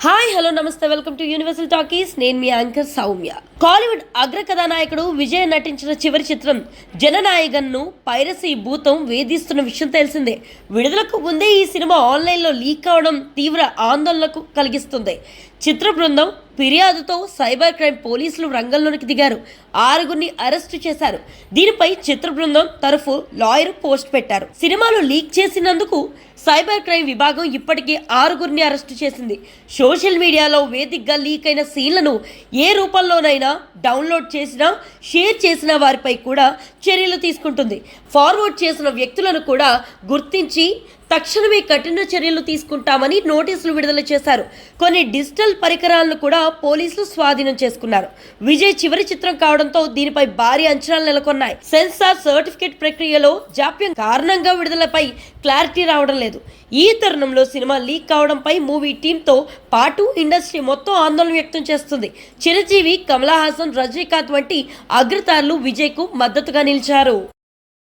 Hi hello నమస్తే welcome to universal talkies. నేను మీ anchor Soumya. Kollywood అగ్ర కథానాయకుడు విజయ్ నటించిన చివరి చిత్రం జననాయకన్ను పైరసీ భూతం వేధిస్తున్న విషయం తెలిసిందే. విడుదలకు ముందే ఈ సినిమా ఆన్లైన్లో లీక్ అవడం తీవ్ర ఆందోళనకు కలిగిస్తుంది. చిత్ర బృందం ఫిర్యాదుతో సైబర్ క్రైమ్ పోలీసులు రంగంలోకి దిగారు. 6గురిని అరెస్టు చేశారు. దీనిపై చిత్ర బృందం తరఫు లాయర్ పోస్ట్ పెట్టారు. సినిమాలు లీక్ చేసినందుకు సైబర్ క్రైమ్ విభాగం ఇప్పటికే 6గురిని అరెస్టు చేసింది. సోషల్ మీడియాలో వేదికగా లీక్ అయిన సీన్లను ఏ రూపంలోనైనా డౌన్లోడ్ చేసినా షేర్ చేసిన వారిపై కూడా చర్యలు తీసుకుంటుంది. ఫార్వర్డ్ చేసిన వ్యక్తులను కూడా గుర్తించి తక్షణమే కఠిన చర్యలు తీసుకుంటామని నోటీసులు విడుదల చేశారు. కొన్ని డిజిటల్ పరికరాలను కూడా పోలీసులు స్వాధీనం చేసుకున్నారు. విజయ్ చివరి చిత్రం కావడంతో దీనిపై భారీ అంచనాలు నెలకొన్నాయి. సెన్సార్ సర్టిఫికేట్ ప్రక్రియలో జాప్యం కారణంగా విడుదలపై క్లారిటీ రావడం లేదు. ఈ తరుణంలో సినిమా లీక్ కావడంపై మూవీ టీంతో పాటు ఇండస్ట్రీ మొత్తం ఆందోళన వ్యక్తం చేస్తుంది. చిరంజీవి, కమల్ హాసన్, రజనీకాంత్ వంటి అగ్రతారులు విజయ్కు మద్దతుగా నిలిచారు.